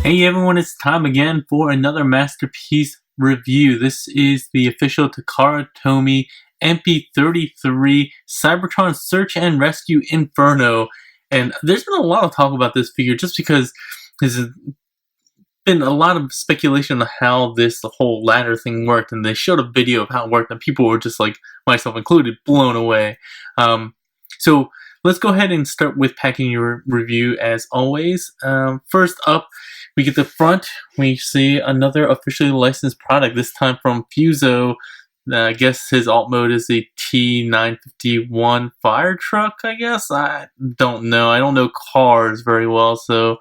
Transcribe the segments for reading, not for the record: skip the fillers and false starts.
Hey everyone, it's time again for another Masterpiece review. This is the official Takara Tomy MP-33 Cybertron Search and Rescue Inferno. And there's been a lot of talk about this figure just because there's been a lot of speculation on how this whole ladder thing worked. And they showed a video of how it worked and people were just like, myself included, blown away. So let's go ahead and start with packing your review as always. First up, we get the front. We see another officially licensed product, this time from Fuso. I guess his alt mode is a T951 fire truck, I guess? I don't know. I don't know cars very well, so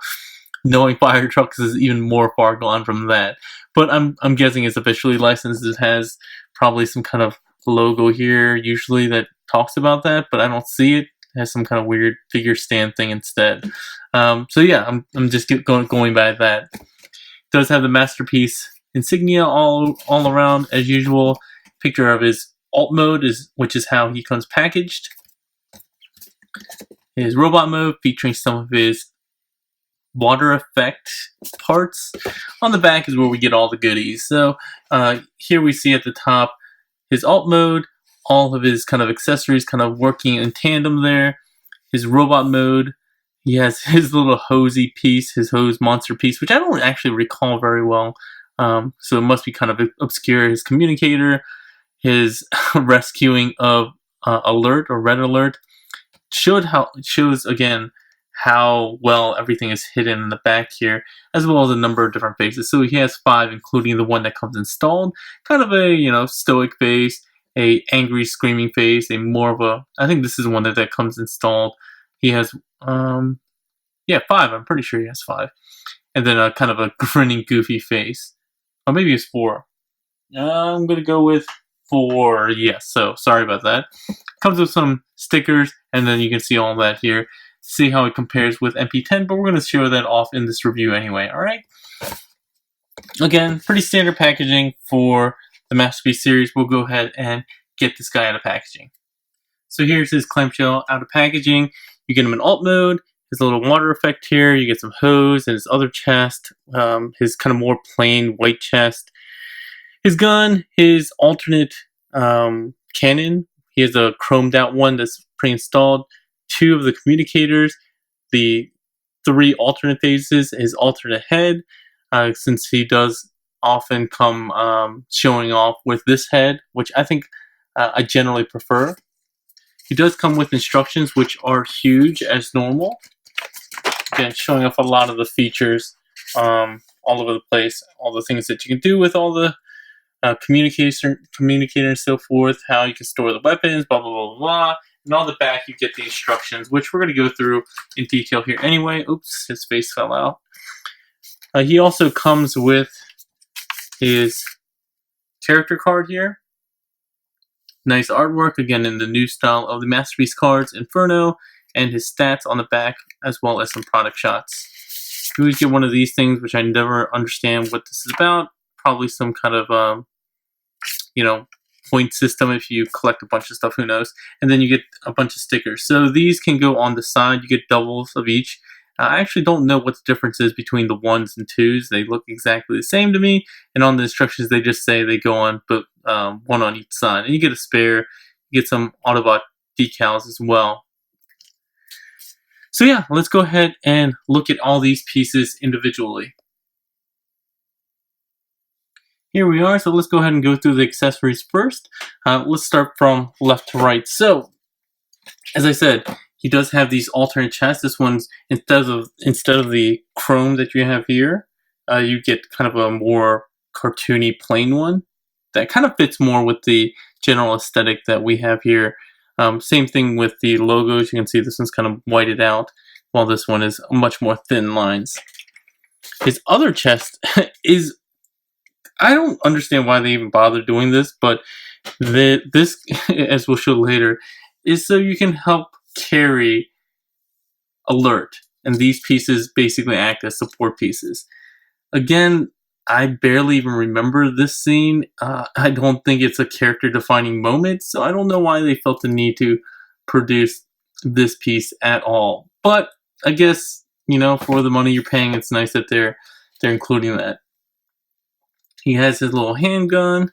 knowing fire trucks is even more far gone from that. But I'm guessing it's officially licensed. It has probably some kind of logo here, usually, that talks about that, but I don't see it. It has some kind of weird figure stand thing instead. So yeah, I'm just going by that. It does have the Masterpiece insignia all around as usual. Picture of his alt mode, which is how he comes packaged. His robot mode featuring some of his water effect parts. On the back is where we get all the goodies. So here we see at the top his alt mode, all of his kind of accessories kind of working in tandem there. His robot mode, he has his little hosey piece, his hose monster piece, which I don't actually recall very well. So it must be kind of obscure. His communicator, his rescuing of alert or red alert, shows again how well everything is hidden in the back here, as well as a number of different faces. So he has 5, including the one that comes installed. Kind of a stoic face, a angry screaming face, a more of a, I think this is one that comes installed. He has 5. I'm pretty sure he has 5, and then a kind of a grinning goofy face. Or maybe it's 4. I'm gonna go with 4. Yes. So sorry about that. Comes with some stickers, and then you can see all that here. See how it compares with MP10, but we're going to show that off in this review anyway, alright? Again, pretty standard packaging for the Masterpiece series. We'll go ahead and get this guy out of packaging. So here's his clamshell out of packaging. You get him in alt mode, his little water effect here, you get some hose and his other chest, his kind of more plain white chest. His gun, his alternate cannon. He has a chromed out one that's pre-installed. 2 of the communicators, the 3 alternate faces, his alternate head, since he does often come showing off with this head, which I think I generally prefer. He does come with instructions, which are huge as normal. Again, showing off a lot of the features all over the place, all the things that you can do with all the communicator and so forth, how you can store the weapons, blah, blah, blah, blah. And on the back, you get the instructions, which we're going to go through in detail here anyway. Oops, his face fell out. He also comes with his character card here. Nice artwork, again, in the new style of the Masterpiece cards, Inferno, and his stats on the back, as well as some product shots. You always get one of these things, which I never understand what this is about. Probably some kind of, point system if you collect a bunch of stuff, who knows. And then you get a bunch of stickers. So these can go on the side. You get doubles of each. I actually don't know what the difference is between the 1s and 2s. They look exactly the same to me. And on the instructions, they just say they go on, but one on each side. And you get a spare. You get some Autobot decals as well. So yeah, let's go ahead and look at all these pieces individually. Here we are, so let's go ahead and go through the accessories first. Let's start from left to right. So, as I said, he does have these alternate chests. This one's, instead of the chrome that you have here, you get kind of a more cartoony plain one. That kind of fits more with the general aesthetic that we have here. Same thing with the logos. You can see this one's kind of whited out, while this one is much more thin lines. His other chest is, I don't understand why they even bother doing this, but this, as we'll show later, is so you can help carry alert. And these pieces basically act as support pieces. Again, I barely even remember this scene. I don't think it's a character-defining moment, so I don't know why they felt the need to produce this piece at all. But I guess, for the money you're paying, it's nice that they're they're including that. He has his little handgun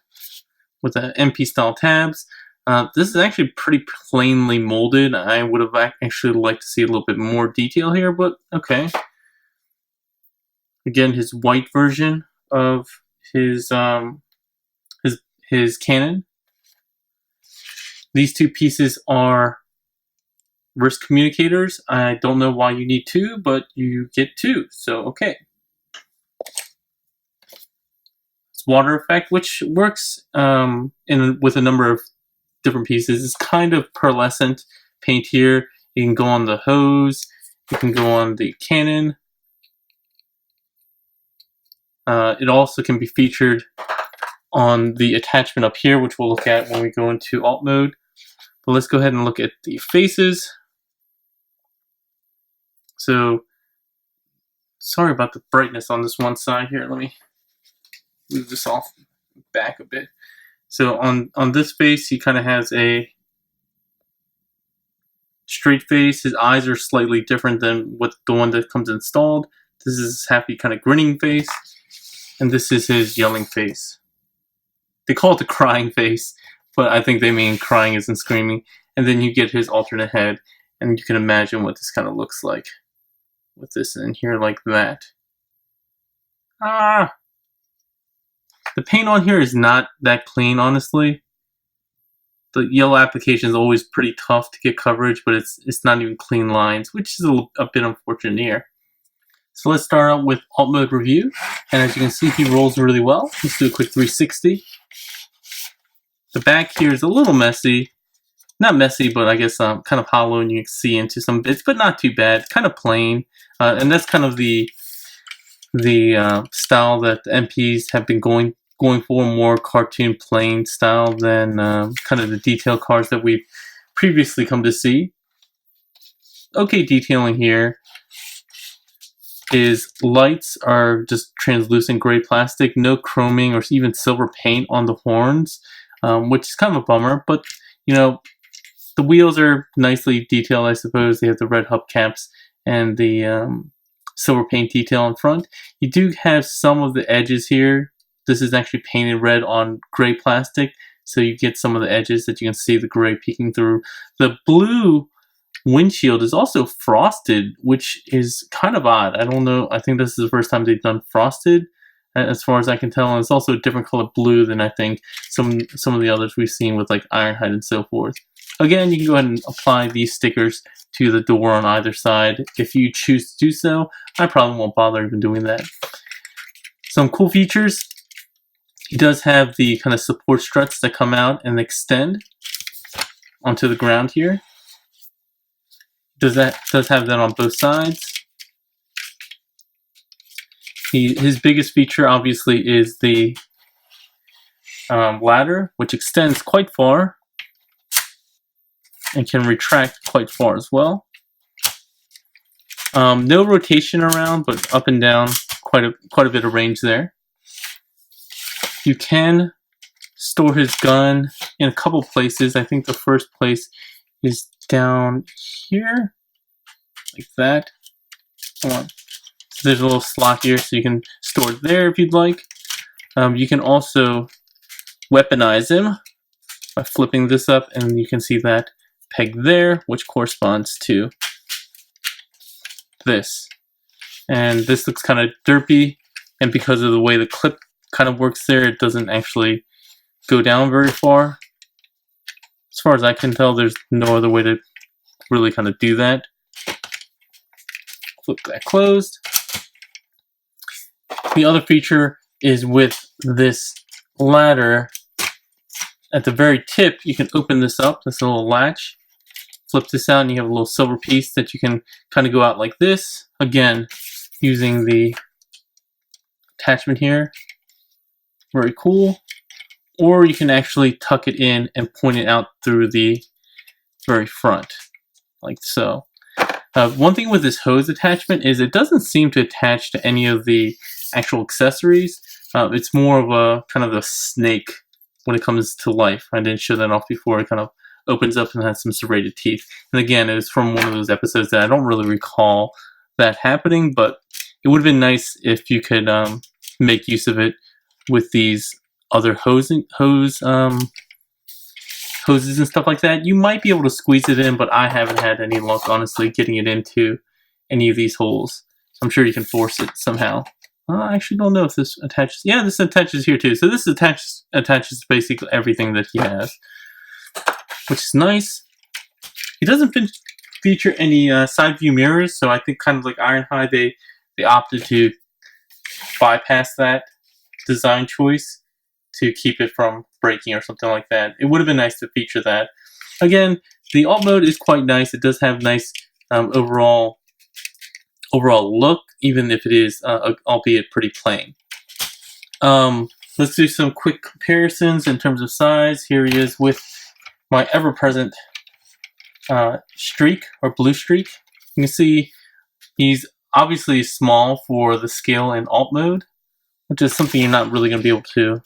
with the MP style tabs. This is actually pretty plainly molded. I would have actually liked to see a little bit more detail here, but okay. Again, his white version of his cannon. These two pieces are wrist communicators. I don't know why you need two, but you get two, so okay. It's water effect, which works with a number of different pieces. It's kind of pearlescent paint here. You can go on the hose, you can go on the cannon. It also can be featured on the attachment up here, which we'll look at when we go into alt mode. But let's go ahead and look at the faces. So, sorry about the brightness on this one side here. Let me move this off back a bit. So on this face, he kind of has a straight face. His eyes are slightly different than what the one that comes installed. This is his happy kind of grinning face. And this is his yelling face. They call it the crying face, but I think they mean crying isn't screaming. And then you get his alternate head, and you can imagine what this kind of looks like with this in here like that. Ah! The paint on here is not that clean, honestly. The yellow application is always pretty tough to get coverage, but it's not even clean lines, which is a bit unfortunate here. So let's start out with alt mode review, and as you can see, he rolls really well. Let's do a quick 360. The back here is a little messy. Not messy, but I guess kind of hollow, and you can see into some bits, but not too bad. Kind of plain, and that's kind of the style that the MPs have been going for, more cartoon plain style than kind of the detail cars that we've previously come to see. Okay, detailing here. His lights are just translucent gray plastic, no chroming or even silver paint on the horns, which is kind of a bummer, but you know, the wheels are nicely detailed, I suppose. They have the red hubcaps and the silver paint detail in front. You do have some of the edges here. This is actually painted red on gray plastic, so you get some of the edges that you can see the gray peeking through. The blue windshield is also frosted, which is kind of odd. I don't know. I think this is the first time they've done frosted, as far as I can tell. And it's also a different color blue than I think some of the others we've seen with like Ironhide and so forth. Again, you can go ahead and apply these stickers to the door on either side if you choose to do so. I probably won't bother even doing that. Some cool features. He does have the kind of support struts that come out and extend onto the ground here. Does have that on both sides. His biggest feature obviously is the ladder, which extends quite far and can retract quite far as well. No rotation around, but up and down, quite a bit of range there. You can store his gun in a couple places. I think the first place is down here, like that. Hold on. So there's a little slot here, so you can store it there if you'd like. You can also weaponize him by flipping this up, and you can see that peg there, which corresponds to this. And this looks kind of derpy, and because of the way the clip kind of works there, it doesn't actually go down very far. As far as I can tell, there's no other way to really kind of do that. Flip that closed. The other feature is with this ladder. At the very tip, you can open this up, this little latch. Flip this out, and you have a little silver piece that you can kind of go out like this. Again, using the attachment here. Very cool. Or you can actually tuck it in and point it out through the very front, like so. One thing with this hose attachment is it doesn't seem to attach to any of the actual accessories. It's more of a kind of a snake when it comes to life. I didn't show that off before. It kind of opens up and has some serrated teeth. And again, it was from one of those episodes that I don't really recall that happening, but it would have been nice if you could make use of it with these other hoses and stuff like that. You might be able to squeeze it in, but I haven't had any luck, honestly, getting it into any of these holes. I'm sure you can force it somehow. I actually don't know if this attaches. Yeah, this attaches here too. So this attaches basically everything that he has, which is nice. He doesn't feature any side view mirrors, so I think kind of like Ironhide, they opted to bypass that design choice to keep it from breaking or something like that. It would have been nice to feature that. Again, the alt mode is quite nice. It does have nice overall look, even if it is albeit pretty plain. Let's do some quick comparisons in terms of size. Here he is with my ever-present streak, or blue streak. You can see he's obviously small for the scale in alt mode, which is something you're not really going to be able to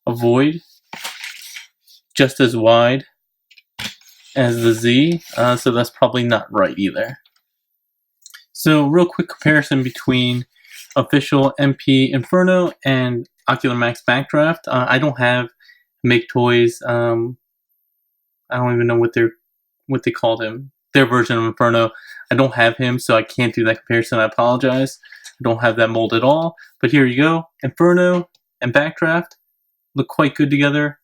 avoid. Just as wide as the Z, so that's probably not right either. So real quick comparison between official MP Inferno and Ocular Max Backdraft. I don't have Make Toys. I don't even know what they called him. Their version of Inferno. I don't have him, so I can't do that comparison. I apologize. I don't have that mold at all. But here you go. Inferno and Backdraft look quite good together.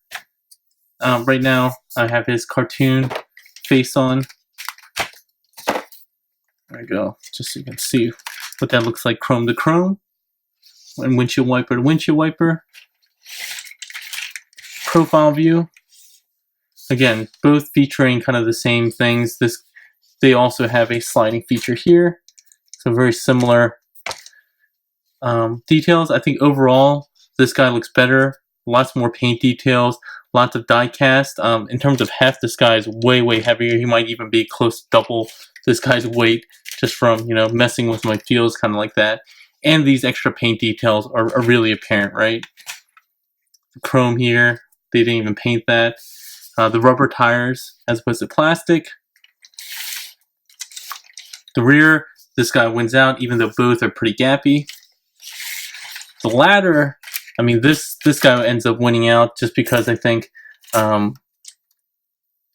Right now, I have his cartoon face on. There we go, just so you can see what that looks like chrome to chrome. And windshield wiper to windshield wiper. Profile view. Again, both featuring kind of the same things. They also have a sliding feature here. So very similar details. I think overall, this guy looks better. Lots more paint details. Lots of die cast. In terms of heft, this guy is way, way heavier. He might even be close to double this guy's weight just from, messing with my feels, kind of like that. And these extra paint details are really apparent, right? The chrome here, they didn't even paint that. The rubber tires as opposed to plastic. The rear, this guy wins out, even though both are pretty gappy. The ladder, I mean, this guy ends up winning out just because I think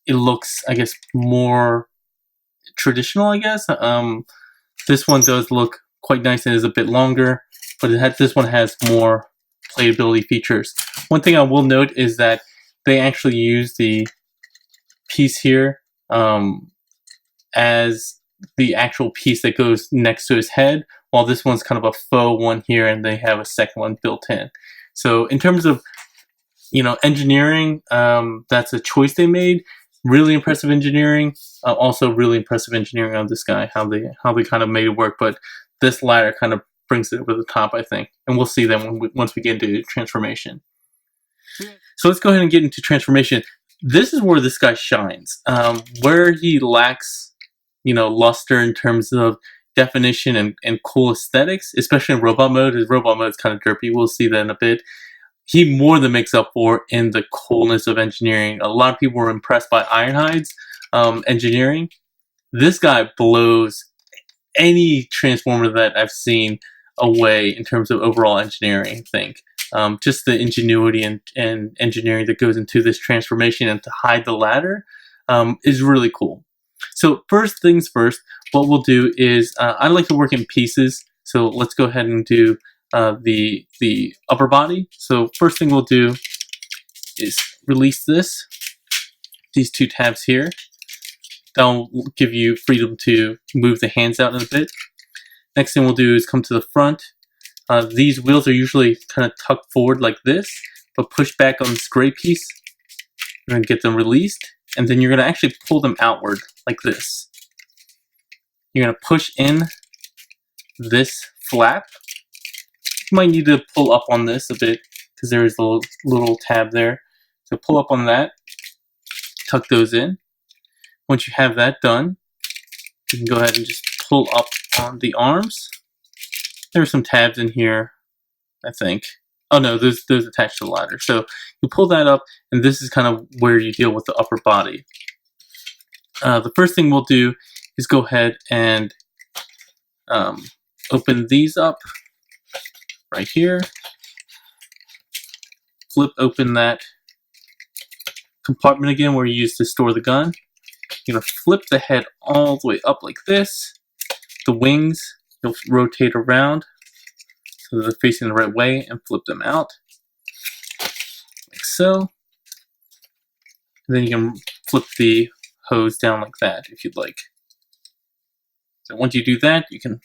it looks, I guess, more traditional, I guess. This one does look quite nice and is a bit longer, but this one has more playability features. One thing I will note is that they actually use the piece here as the actual piece that goes next to his head, while this one's kind of a faux one here, and they have a second one built in. So in terms of engineering, that's a choice they made. Really impressive engineering. Also really impressive engineering on this guy, how they kind of made it work. But this ladder kind of brings it over the top, I think. And we'll see that once we get into transformation. So let's go ahead and get into transformation. This is where this guy shines. Where he lacks, luster in terms of definition and cool aesthetics, especially in robot mode. His robot mode is kind of derpy. We'll see that in a bit. He more than makes up for in the coolness of engineering. A lot of people were impressed by Ironhide's engineering. This guy blows any Transformer that I've seen away in terms of overall engineering, I think. Just the ingenuity and engineering that goes into this transformation and to hide the ladder is really cool. So first things first, what we'll do is, I like to work in pieces. So let's go ahead and do the upper body. So first thing we'll do is release these two tabs here. That'll give you freedom to move the hands out a bit. Next thing we'll do is come to the front. These wheels are usually kind of tucked forward like this, but push back on this gray piece. You're going to get them released, and then you're going to actually pull them outward like this. You're going to push in this flap. You might need to pull up on this a bit because there is a little tab there. So pull up on that, tuck those in. Once you have that done, you can go ahead and just pull up on the arms. There are some tabs in here, I think. Oh no, those attached to the ladder. So you pull that up, and this is kind of where you deal with the upper body. The first thing we'll do is go ahead and open these up right here. Flip open that compartment again where you used to store the gun. You're gonna flip the head all the way up like this. The wings, you'll rotate around so they're facing the right way and flip them out, like so. And then you can flip the hose down like that if you'd like. So once you do that, you can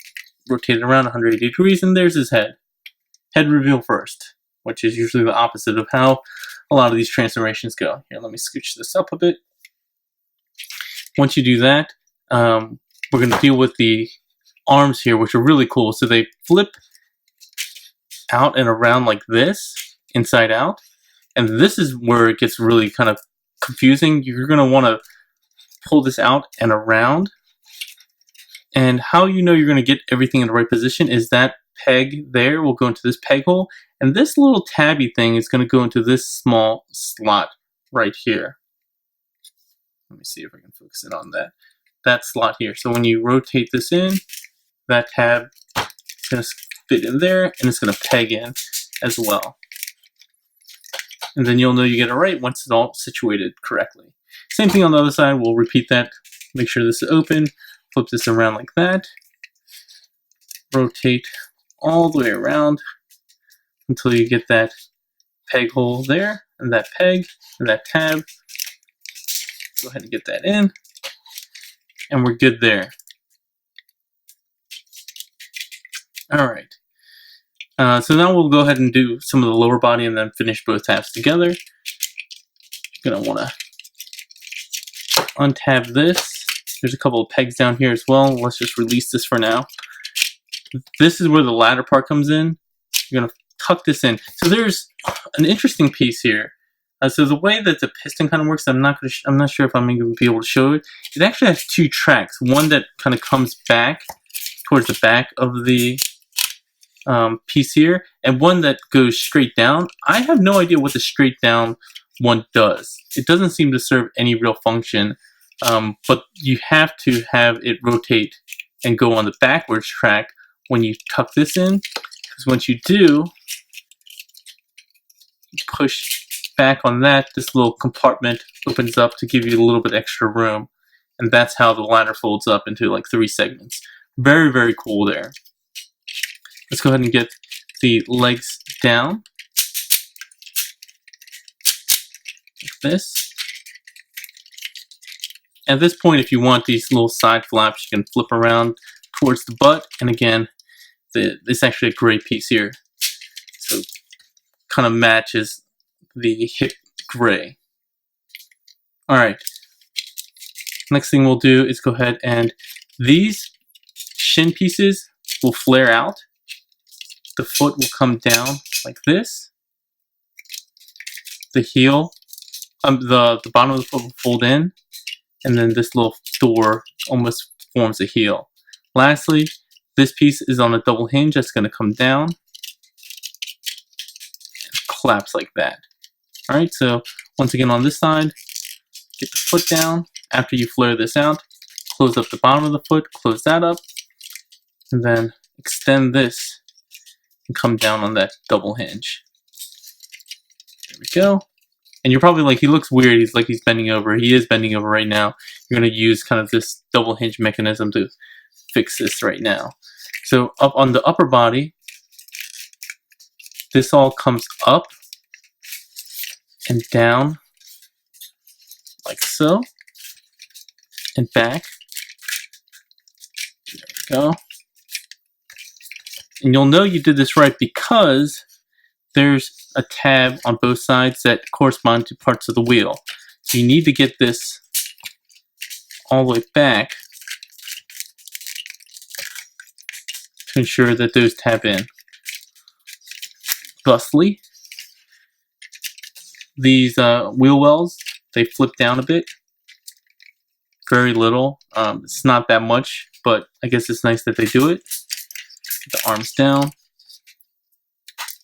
rotate it around 180 degrees, and there's his head. Head reveal first, which is usually the opposite of how a lot of these transformations go. Here, let me scooch this up a bit. Once you do that, we're going to deal with the arms here, which are really cool. So they flip out and around like this, inside out. And this is where it gets really kind of confusing. You're going to want to pull this out and around. And how you know you're going to get everything in the right position is that peg there will go into this peg hole. And this little tabby thing is going to go into this small slot right here. Let me see if I can focus in on that slot here. So when you rotate this in, that tab is going to fit in there, and it's going to peg in as well. And then you'll know you get it right once it's all situated correctly. Same thing on the other side. We'll repeat that. Make sure this is open. Flip this around like that. Rotate all the way around until you get that peg hole there, and that peg, and that tab. Go ahead and get that in, and we're good there. Alright, so now we'll go ahead and do some of the lower body and then finish both tabs together. You're going to want to untab this. There's a couple of pegs down here as well. Let's just release this for now. This is where the ladder part comes in. You're going to tuck this in. So there's an interesting piece here. So the way that the piston kind of works, I'm not sure if I'm going to be able to show it. It actually has two tracks. One that kind of comes back towards the back of the piece here, and one that goes straight down. I have no idea what the straight down one does. It doesn't seem to serve any real function, but you have to have it rotate and go on the backwards track when you tuck this in, because once you do, push back on that, this little compartment opens up to give you a little bit extra room, and that's how the ladder folds up into like 3 segments. Very, very cool there. Let's go ahead and get the legs down like this. At this point, if you want these little side flaps, you can flip around towards the butt, and again, this is actually a great piece here. So kind of matches the hip gray. Alright, next thing we'll do is go ahead and these shin pieces will flare out. The foot will come down like this. The heel, the bottom of the foot will fold in, and then this little door almost forms a heel. Lastly, this piece is on a double hinge that's going to come down and collapse like that. Alright, so once again on this side, get the foot down. After you flare this out, close up the bottom of the foot, close that up, and then extend this and come down on that double hinge. There we go. And you're probably like, he looks weird, he's like he's bending over. He is bending over right now. You're going to use kind of this double hinge mechanism to fix this right now. So up on the upper body, this all comes up and down like so, and back. There we go. And you'll know you did this right because there's a tab on both sides that correspond to parts of the wheel. So you need to get this all the way back to ensure that those tab in. Thusly, these wheel wells, they flip down a bit. Very little. It's not that much, but I guess it's nice that they do it. Get the arms down.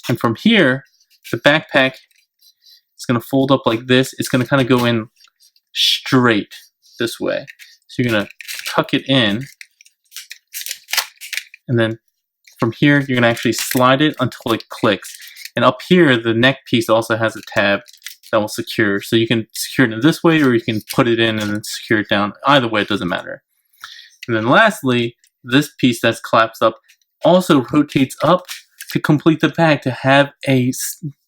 And from here, the backpack is going to fold up like this. It's going to kind of go in straight this way. So you're going to tuck it in and then from here, you're going to actually slide it until it clicks. And up here, the neck piece also has a tab that will secure. So you can secure it in this way, or you can put it in and then secure it down. Either way, it doesn't matter. And then lastly, this piece that's collapsed up also rotates up to complete the bag, to have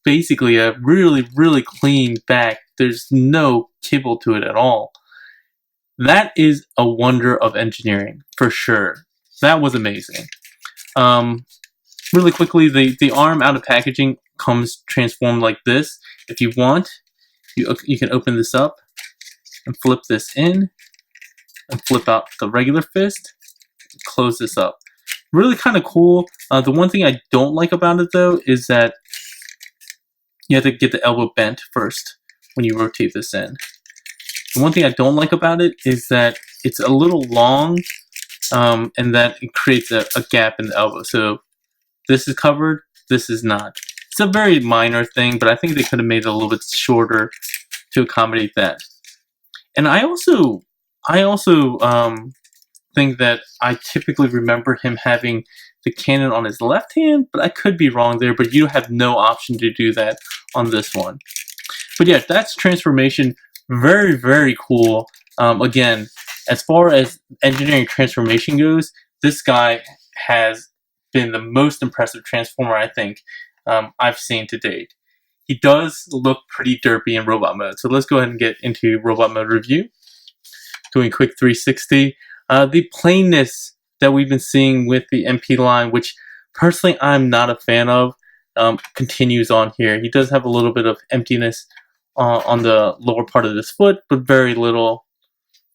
basically a really, really clean bag. There's no kibble to it at all. That is a wonder of engineering, for sure. That was amazing. Really quickly, the arm out of packaging comes transformed like this. If you want, you can open this up and flip this in and flip out the regular fist, close this up. Really kind of cool. The one thing I don't like about it though is that you have to get the elbow bent first when you rotate this in. The one thing I don't like about it is that it's a little long, and that it creates a gap in the elbow. So this is covered, this is not. It's a very minor thing, but I think they could have made it a little bit shorter to accommodate that. And I also think that I typically remember him having the cannon on his left hand, but I could be wrong there, but you have no option to do that on this one. But yeah, that's transformation. Very, very cool. Again, as far as engineering transformation goes, this guy has been the most impressive transformer I think I've seen to date. He does look pretty derpy in robot mode, so let's go ahead and get into robot mode review. Doing quick 360. The plainness that we've been seeing with the MP line, which personally I'm not a fan of, continues on here. He does have a little bit of emptiness on the lower part of his foot, but very little.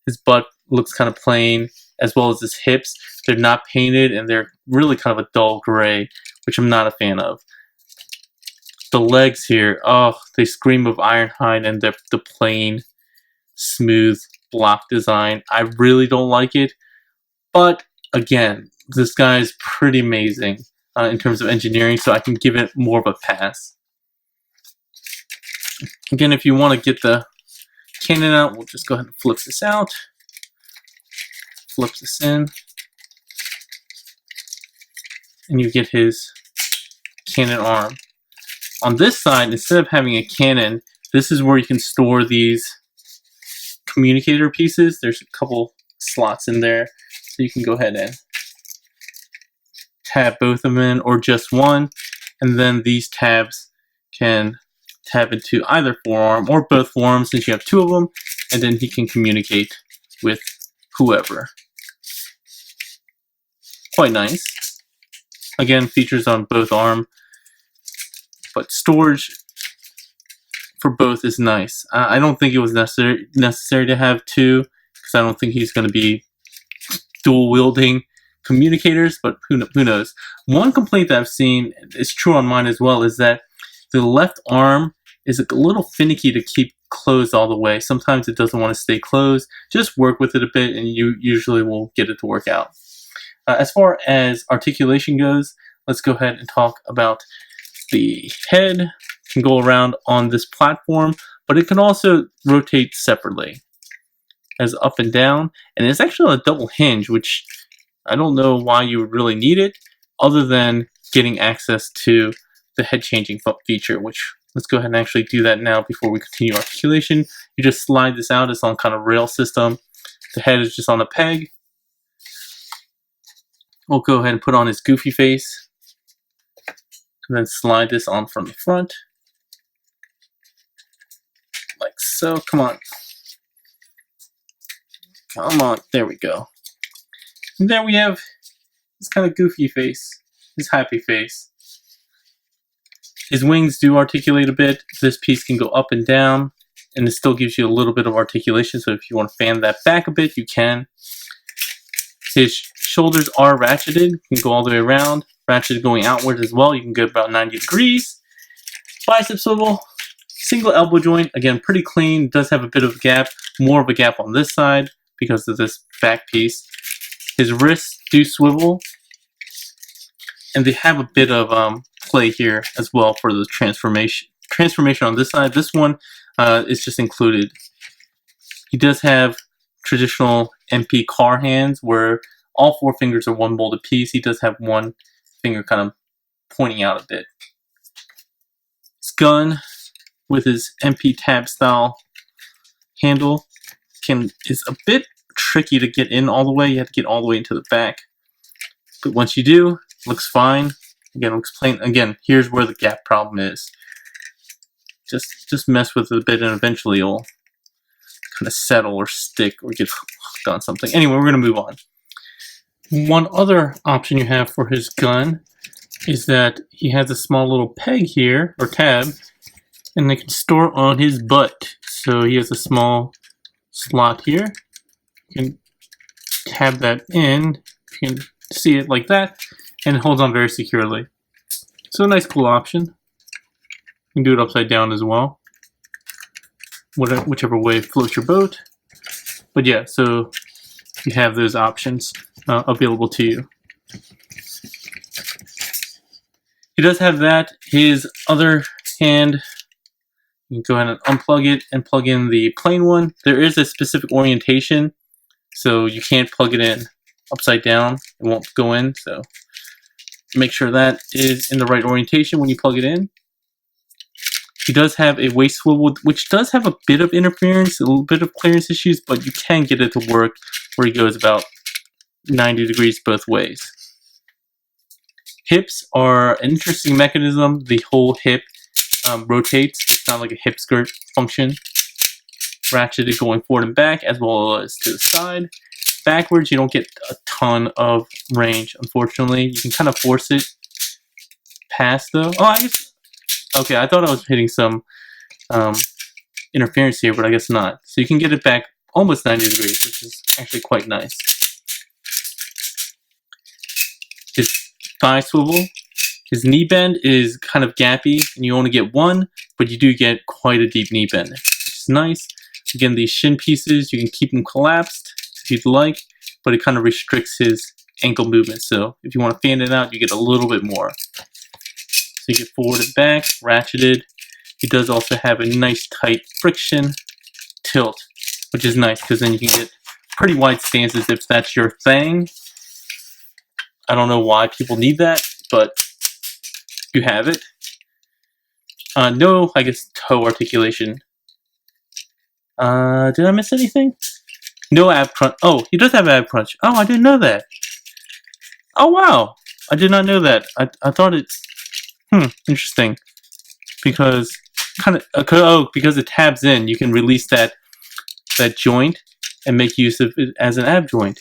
His butt looks kind of plain, as well as his hips. They're not painted, and they're really kind of a dull gray, which I'm not a fan of. The legs here, oh, they scream of Ironhide and the plain, smooth block design. I really don't like it, but again, this guy is pretty amazing in terms of engineering, so I can give it more of a pass. Again, if you want to get the cannon out, we'll just go ahead and flip this out, flip this in, and you get his cannon arm. On this side, instead of having a cannon, this is where you can store these communicator pieces. There's a couple slots in there, so you can go ahead and tab both of them in, or just one, and then these tabs can tab into either forearm or both forearms, since you have two of them, and then he can communicate with whoever. Quite nice. Again, features on both arm, but storage for both is nice. I don't think it was necessary to have two, because I don't think he's going to be dual wielding communicators, but who knows. One complaint that I've seen, is true on mine as well, is that the left arm is a little finicky to keep closed all the way. Sometimes it doesn't want to stay closed. Just work with it a bit and you usually will get it to work out. As far as articulation goes, let's go ahead and talk about the head. Can go around on this platform, but it can also rotate separately as up and down, and it's actually on a double hinge, which I don't know why you would really need it other than getting access to the head changing feature, which let's go ahead and actually do that now before we continue articulation. You just slide this out. It's on kind of rail system. The head is just on a peg. We'll go ahead and put on his goofy face and then slide this on from the front. Like so. Come on. Come on. There we go. And there we have this kind of goofy face. His happy face. His wings do articulate a bit. This piece can go up and down, and it still gives you a little bit of articulation, so if you want to fan that back a bit, you can. His shoulders are ratcheted. You can go all the way around. Ratcheted going outwards as well. You can go about 90 degrees. Bicep swivel. Single elbow joint. Again, pretty clean. Does have a bit of a gap. More of a gap on this side because of this back piece. His wrists do swivel. And they have a bit of play here as well for the transformation. Transformation on this side. This one is just included. He does have traditional MP car hands where all four fingers are one molded piece. He does have one finger kind of pointing out a bit. His gun with his MP tab style handle is a bit tricky to get in all the way. You have to get all the way into the back. But once you do, it looks fine. Again, I'll explain. Again, here's where the gap problem is. Just mess with it a bit and eventually it'll kind of settle or stick or get hooked on something. Anyway, we're going to move on. One other option you have for his gun is that he has a small little peg here, or tab, and they can store on his butt. So he has a small slot here. You can tab that in. You can see it like that, and it holds on very securely. So a nice cool option. You can do it upside down as well. Whichever way floats your boat. But yeah, so you have those options available to you. He does have that. His other hand, you can go ahead and unplug it and plug in the plain one. There is a specific orientation, so you can't plug it in upside down. It won't go in, so make sure that is in the right orientation when you plug it in. He does have a waist swivel, which does have a bit of interference, a little bit of clearance issues, but you can get it to work where he goes about 90 degrees both ways. Hips are an interesting mechanism. The whole hip rotates. It's not like a hip skirt function. Ratcheted going forward and back, as well as to the side. Backwards, you don't get a ton of range, unfortunately. You can kind of force it past, though. Oh, I guess... Okay, I thought I was hitting some interference here, but I guess not. So you can get it back almost 90 degrees, which is actually quite nice. His thigh swivel, his knee bend is kind of gappy, and you only get one, but you do get quite a deep knee bend, which is nice. Again, these shin pieces, you can keep them collapsed if you'd like, but it kind of restricts his ankle movement. So if you want to fan it out, you get a little bit more. So you get forward and back, ratcheted. He does also have a nice tight friction tilt, which is nice because then you can get pretty wide stances if that's your thing. I don't know why people need that, but you have it. No, I guess toe articulation. Did I miss anything? No ab crunch. Oh, he does have ab crunch. Oh, I didn't know that. Oh, wow. I did not know that. I thought it's... interesting. Because because it tabs in, you can release that joint and make use of it as an ab joint.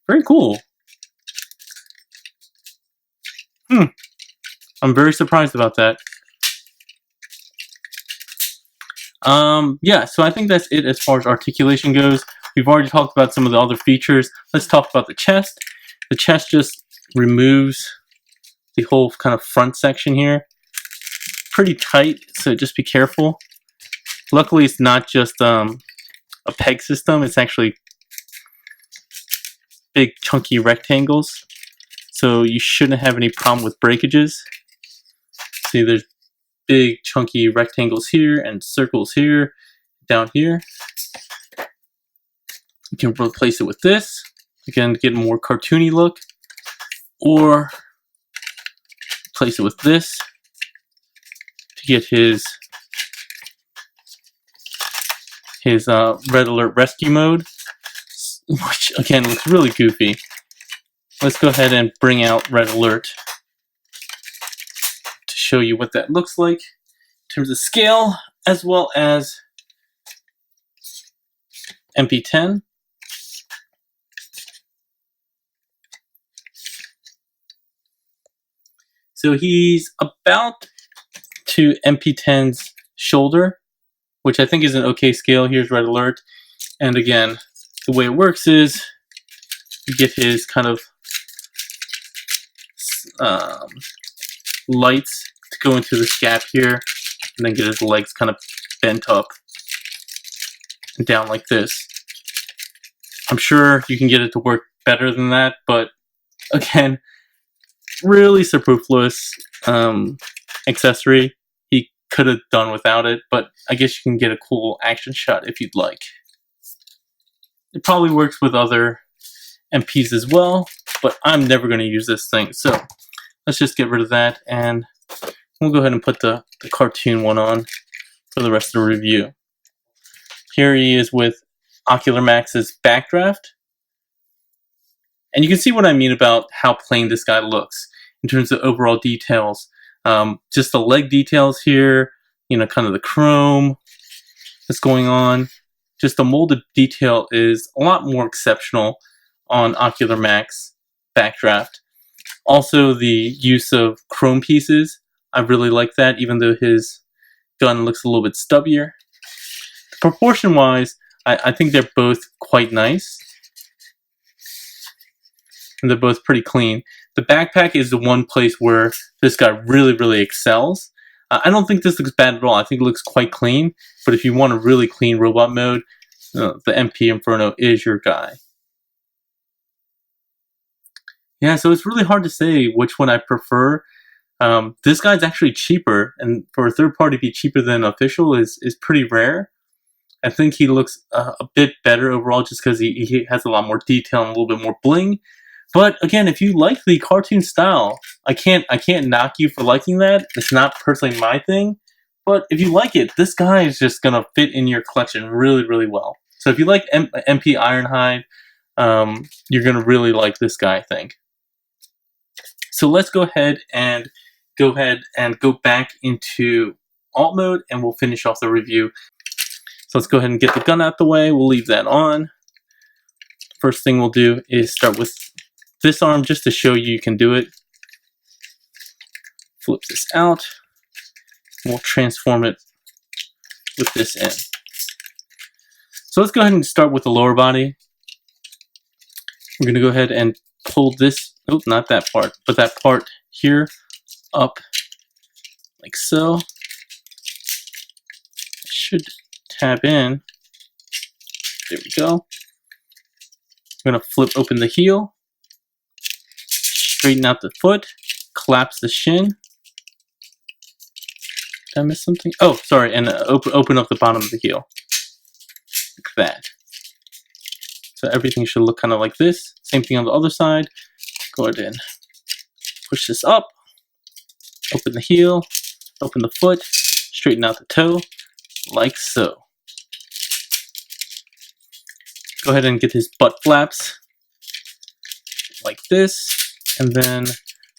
Very cool. I'm very surprised about that. Yeah, so I think that's it as far as articulation goes. We've already talked about some of the other features. Let's talk about the chest. The chest just removes the whole kind of front section here. Pretty tight, so just be careful. Luckily, it's not just a peg system. It's actually big, chunky rectangles. So you shouldn't have any problem with breakages. See, there's big, chunky rectangles here and circles here, down here. You can replace it with this. Again, to get a more cartoony look. Or replace it with this to get his red alert rescue mode, which again looks really goofy. Let's go ahead and bring out red alert to show you what that looks like in terms of scale, as well as MP10. So he's about to MP10's shoulder, which I think is an okay scale. Here's red alert. And again, the way it works is you get his kind of lights to go into this gap here, and then get his legs kind of bent up and down like this. I'm sure you can get it to work better than that, but again, really superfluous accessory. He could have done without it, but I guess you can get a cool action shot if you'd like. It probably works with other MPs as well, but I'm never going to use this thing. So let's just get rid of that, and we'll go ahead and put the cartoon one on for the rest of the review. Here he is with Ocular Max's backdraft. And you can see what I mean about how plain this guy looks in terms of overall details. Just the leg details here, you know, kind of the chrome that's going on. Just the molded detail is a lot more exceptional on Ocular Max backdraft. Also, the use of chrome pieces, I really like that, even though his gun looks a little bit stubbier. Proportion-wise, I think they're both quite nice. And they're both pretty clean. The backpack is the one place where this guy really, really excels. I don't think this looks bad at all. I think it looks quite clean. But if you want a really clean robot mode, the MP Inferno is your guy. Yeah, so it's really hard to say which one I prefer. This guy's actually cheaper, and for a third party to be cheaper than official is pretty rare. I think he looks a bit better overall just because he has a lot more detail and a little bit more bling. But again, if you like the cartoon style, I can't knock you for liking that. It's not personally my thing. But if you like it, this guy is just going to fit in your collection really, really well. So if you like MP Ironhide, you're going to really like this guy, I think. So let's go ahead and go back into alt mode, and we'll finish off the review. So let's go ahead and get the gun out the way. We'll leave that on. First thing we'll do is start with this arm just to show you can do it. Flip this out. We'll transform it with this in. So let's go ahead and start with the lower body. We're going to go ahead and pull this, oh, not that part, but that part here up like so. It should tab in. There we go. I'm going to flip open the heel, straighten out the foot, collapse the shin. Did I miss something? Oh, sorry, and open up the bottom of the heel. Like that. So everything should look kind of like this. Same thing on the other side. Go ahead and push this up. Open the heel, open the foot, straighten out the toe, like so. Go ahead and get his butt flaps, like this. And then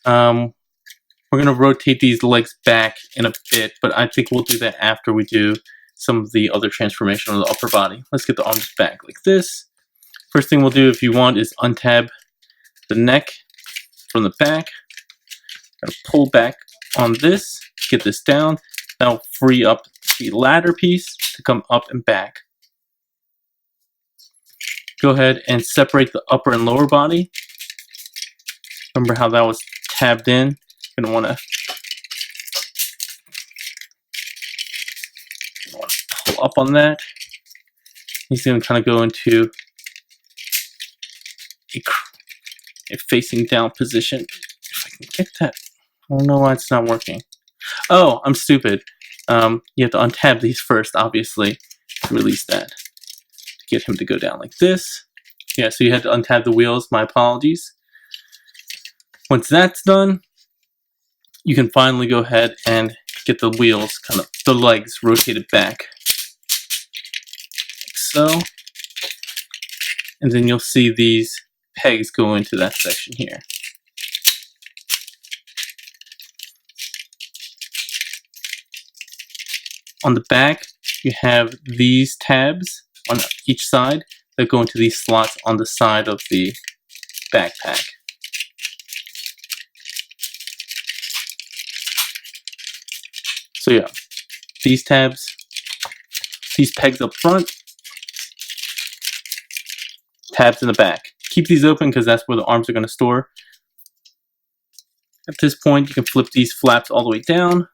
we're going to rotate these legs back in a bit, but I think we'll do that after we do some of the other transformation of the upper body. Let's get the arms back like this. First thing we'll do, if you want, is untab the neck from the back. Pull back on this, get this down. Now free up the ladder piece to come up and back. Go ahead and separate the upper and lower body. Remember how that was tabbed in? You're going to want to pull up on that. He's going to kind of go into a facing down position. If I can get that. I don't know why it's not working. Oh, I'm stupid. You have to untab these first, obviously, to release that. To get him to go down like this. Yeah, so you had to untab the wheels. My apologies. Once that's done, you can finally go ahead and get the wheels, kind of the legs rotated back. Like so. And then you'll see these pegs go into that section here. On the back, you have these tabs on each side that go into these slots on the side of the backpack. So yeah, these tabs, these pegs up front, tabs in the back. Keep these open because that's where the arms are going to store. At this point, you can flip these flaps all the way down.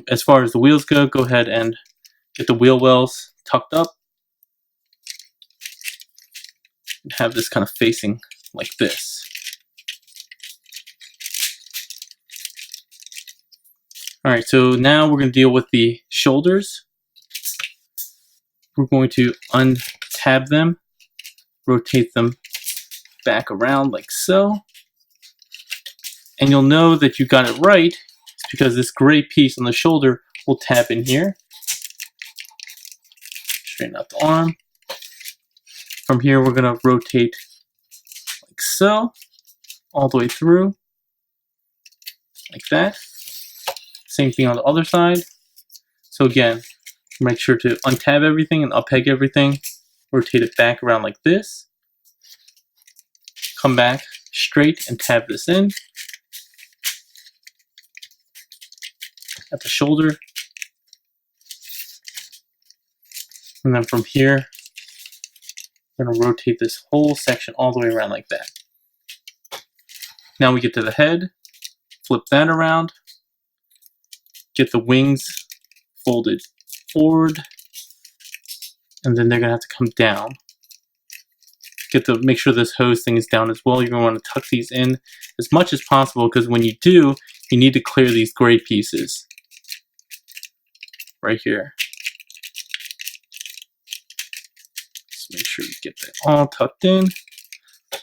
As far as the wheels go ahead and get the wheel wells tucked up. And have this kind of facing like this. Alright, so now we're going to deal with the shoulders. We're going to untab them, rotate them back around like so. And you'll know that you got it right because this gray piece on the shoulder will tap in here. Straighten out the arm. From here, we're going to rotate like so, all the way through, like that. Same thing on the other side. So again, make sure to untab everything and unpeg everything. Rotate it back around like this. Come back straight and tab this in at the shoulder. And then from here, I'm going to rotate this whole section all the way around like that. Now we get to the head, flip that around, get the wings folded forward, and then they're going to have to come down. Make sure this hose thing is down as well. You're going to want to tuck these in as much as possible because when you do, you need to clear these gray pieces right here. Just make sure you get that all tucked in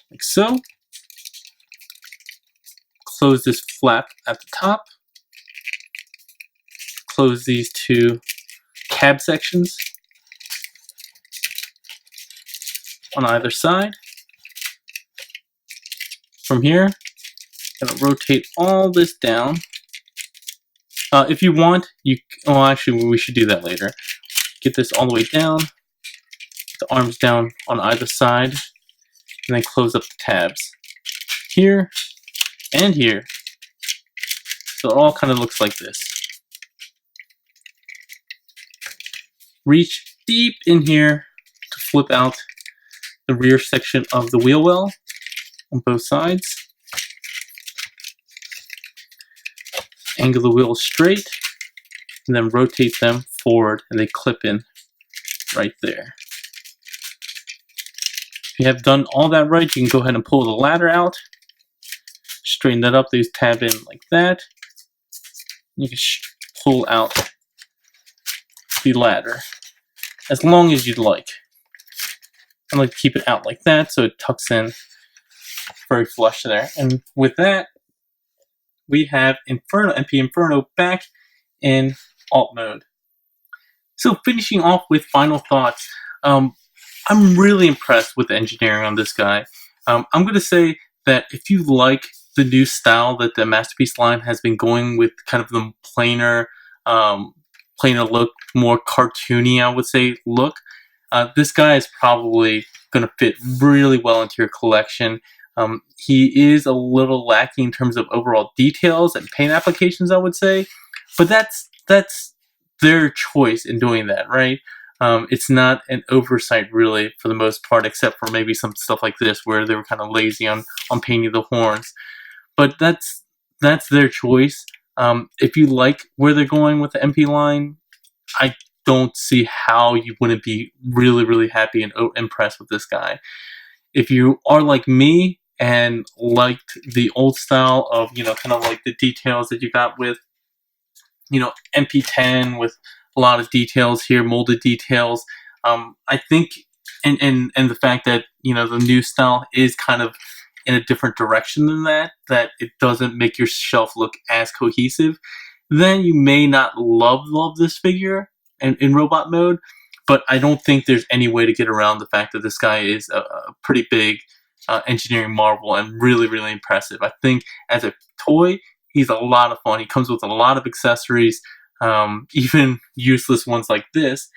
like so. Close this flap at the top. Close these two cab sections on either side. From here, I'm going to rotate all this down. If you want, actually we should do that later. Get this all the way down, get the arms down on either side, and then close up the tabs here and here. So it all kind of looks like this. Reach deep in here to flip out the rear section of the wheel well on both sides. Angle the wheels straight and then rotate them forward and they clip in right there. If you have done all that right, you can go ahead and pull the ladder out. Straighten that up, these tab in like that. You can pull out the ladder as long as you'd like. I like to keep it out like that so it tucks in very flush there. And with that, we have Inferno, MP Inferno back in alt mode. So finishing off with final thoughts, I'm really impressed with the engineering on this guy. I'm going to say that if you like the new style that the Masterpriece line has been going with, kind of the plainer look, more cartoony, I would say, look, this guy is probably going to fit really well into your collection. He is a little lacking in terms of overall details and paint applications, I would say, but that's their choice in doing that, right? It's not an oversight really for the most part, except for maybe some stuff like this where they were kind of lazy on painting the horns. But that's their choice. If you like where they're going with the MP line, I don't see how you wouldn't be really, really happy and impressed with this guy. If you are like me and liked the old style of, kind of like the details that you got with, MP10 with a lot of details here, molded details, I think, and the fact that, the new style is kind of in a different direction than that it doesn't make your shelf look as cohesive, then you may not love this figure in robot mode. But I don't think there's any way to get around the fact that this guy is a pretty big engineering marvel and really, really impressive. I think as a toy, he's a lot of fun. He comes with a lot of accessories, even useless ones like this,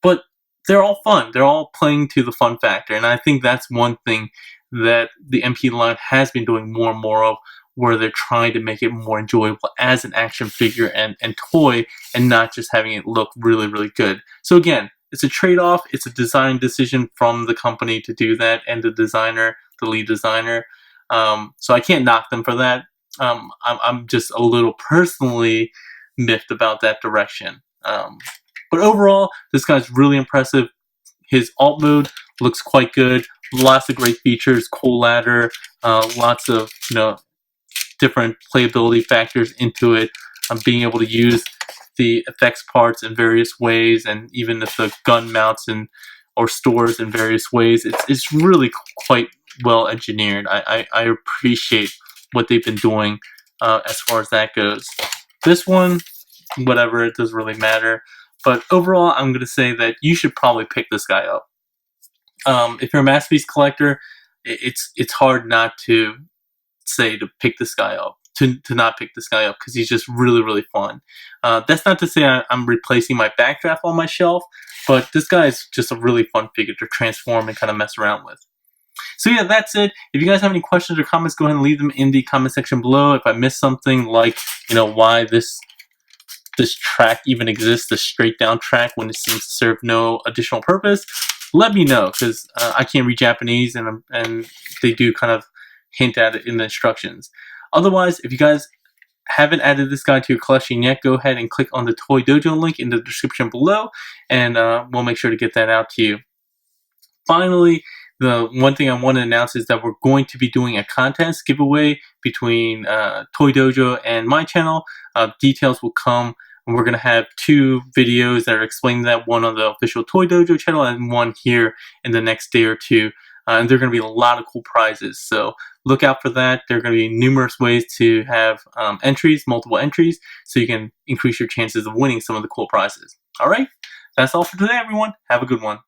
but they're all fun. They're all playing to the fun factor, and I think that's one thing that the MP line has been doing more and more of, where they're trying to make it more enjoyable as an action figure and toy, and not just having it look really, really good. So again, it's a trade-off. It's a design decision from the company to do that, and the designer, the lead designer. So I can't knock them for that. I'm just a little personally miffed about that direction. But overall, this guy's really impressive. His alt mode looks quite good. Lots of great features, cool ladder, lots of different playability factors into it. Being able to use the effects parts in various ways, and even if the gun mounts or stores in various ways, it's really quite well engineered. I appreciate what they've been doing as far as that goes. This one, whatever, it doesn't really matter. But overall, I'm going to say that you should probably pick this guy up. If you're a Masterpiece collector, it's hard not to say to pick this guy up, to not pick this guy up, because he's just really, really fun. That's not to say I'm replacing my Backdraft on my shelf, but this guy is just a really fun figure to transform and kind of mess around with. So yeah, that's it. If you guys have any questions or comments, go ahead and leave them in the comment section below. If I missed something, like, you know, why this track even exists, the straight down track, when it seems to serve no additional purpose, let me know, because I can't read Japanese, and they do kind of hint at it in the instructions. Otherwise, if you guys haven't added this guy to your collection yet, go ahead and click on the Toy Dojo link in the description below, and we'll make sure to get that out to you. Finally, the one thing I want to announce is that we're going to be doing a contest giveaway between Toy Dojo and my channel. Details will come, and we're going to have 2 videos that are explaining that, one on the official Toy Dojo channel and one here in the next day or 2. And there are going to be a lot of cool prizes, so look out for that. There are going to be numerous ways to have entries, multiple entries, so you can increase your chances of winning some of the cool prizes. Alright, that's all for today, everyone. Have a good one.